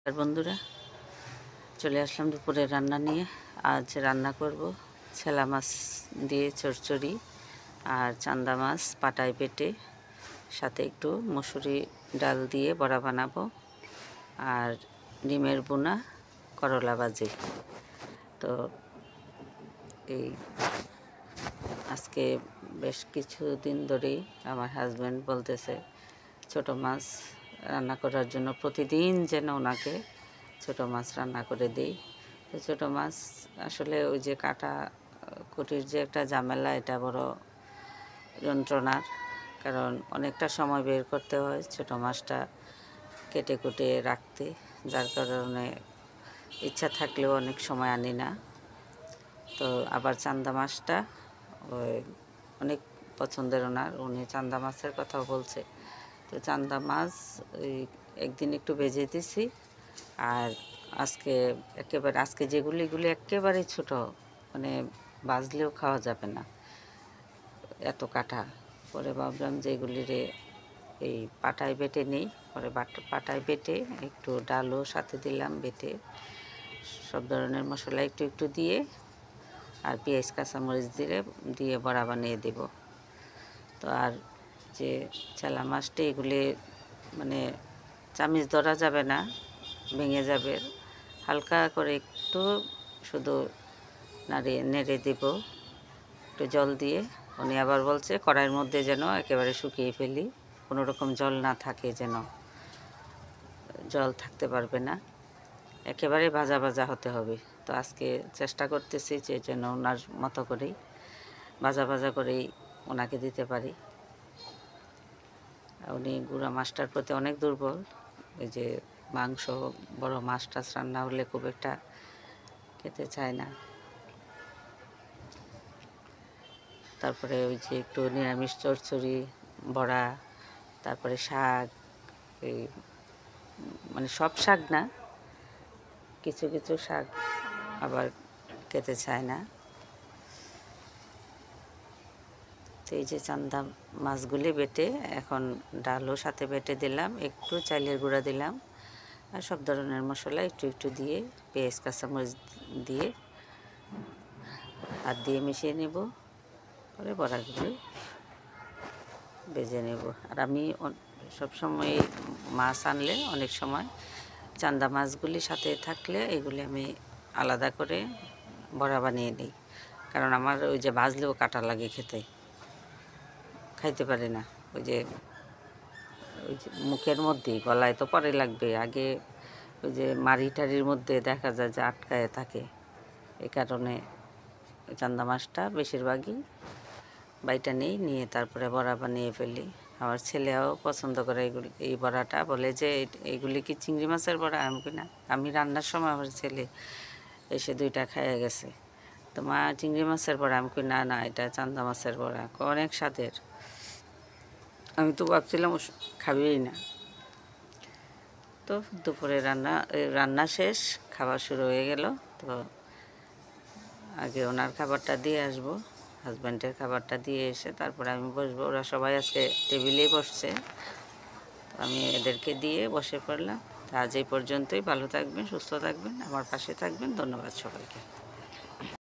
আর বন্ধুরা, চলে আসলাম দুপুরের রান্না নিয়ে। আজ রান্না করব ছেলা মাছ দিয়ে চচ্চড়ি আর চান্দা মাছ পাটায় বেটে, সাথে একটু মসুরি ডাল দিয়ে বড়া বানাবো, আর ডিমের বোনা, করলা ভাজি। তো এই আজকে বেশ কিছুদিন ধরেই আমার হাজব্যান্ড বলতেছে ছোট মাছ রান্না করার জন্য, প্রতিদিন যেন ওনাকে ছোট মাছ রান্না করে দিই। তো ছোট মাছ আসলে ওই যে কাটা কুটির যে একটা ঝামেলা, এটা বড় যন্ত্রণার, কারণ অনেকটা সময় বের করতে হয় ছোট মাছটা কেটে কুটে রাখতে, যার কারণে ইচ্ছা থাকলেও অনেক সময় আনি না। তো আবার চান্দা মাছটা ওই অনেক পছন্দের ওনার, উনি চান্দা মাছের কথাও বলছে। তো চান্দা মাছ ওই একদিন একটু ভেজে দিছি, আর আজকে যেগুলি একেবারে ছোট, মানে ভাজলেও খাওয়া যাবে না, এত কাটা। পরে ভাবলাম যে এগুলিরে এই পাটায় বেটে নেই। পরে পাটায় বেটে একটু ডালও সাথে দিলাম বেটে, সব ধরনের মশলা একটু একটু দিয়ে, আর পেঁয়াজ কাঁচামরিচ দিয়ে বড়া বানিয়ে দেব। তো আর যে চেলা মাছটা, এগুলি মানে চামিচ ধরা যাবে না, ভেঙে যাবে। হালকা করে একটু শুধু নেড়ে দেব একটু জল দিয়ে। উনি আবার বলছে কড়াইয়ের মধ্যে যেন একেবারে শুকিয়ে ফেলি, কোনো রকম জল না থাকে, যেন জল থাকতে পারবে না, একেবারে ভাজা ভাজা হতে হবে। তো আজকে চেষ্টা করতেছি যে যেন ওনার মতো করেই ভাজা ভাজা করেই ওনাকে দিতে পারি। উনি গুঁড়া মাছটার প্রতি অনেক দুর্বল, এই যে মাংস বড় মাছ টাছ রান্না হলে খুব একটা খেতে চায় না। তারপরে ওই যে একটু নিরামিষ চচ্চড়ি, বড়া, তারপরে শাক, এই মানে সব শাক না, কিছু কিছু শাক আবার খেতে চায় না। তো এই যে চান্দা মাছগুলি বেটে এখন ডালও সাথে বেটে দিলাম, একটু চালের গুঁড়া দিলাম, আর সব ধরনের মশলা একটু একটু দিয়ে, পেঁয়াজ কাঁচামরিচ দিয়ে হাত দিয়ে মিশিয়ে নেব। পরে বড়াগুলি ভেজে নেব। আর আমি সবসময় মাছ আনলে অনেক সময় চান্দা মাছগুলি সাথে থাকলে এগুলি আমি আলাদা করে বড়া বানিয়ে নিই, কারণ আমার ওই যে ভাজলেও কাটা লাগে, খাইতে পারি না। ওই যে মুখের মধ্যে, গলায় তো পরে লাগবে, আগে ওই যে মাড়ি টাড়ির মধ্যে দেখা যায় যে আটকায় থাকে। এই কারণে চান্দা মাছটা বেশিরভাগই বাইটা নিয়ে তারপরে বড়া বানিয়ে ফেলি। আমার ছেলেও পছন্দ করে এই বড়াটা, বলে যে এইগুলি কি চিংড়ি মাছের বড়া? আমি রান্নার সময় আমার ছেলে এসে 2টা খেয়ে গেছে। তো মা, চিংড়ি মাছের বড়া? আমি না না, এটা চান্দা মাছের বড়া, অনেক স্বাদের। আমি তো ভাবছিলাম খাবেই না। তো দুপুরে রান্না শেষ, খাবার শুরু হয়ে গেল। তো আগে ওনার খাবারটা দিয়ে আসবো, হাজব্যান্ডের খাবারটা দিয়ে এসে তারপরে আমি বসবো। ওরা সবাই আজকে টেবিলেই বসছে, তো আমি এদেরকে দিয়ে বসে পড়লাম। আজ এই পর্যন্তই। ভালো থাকবেন, সুস্থ থাকবেন, আমার পাশে থাকবেন। ধন্যবাদ সবাইকে।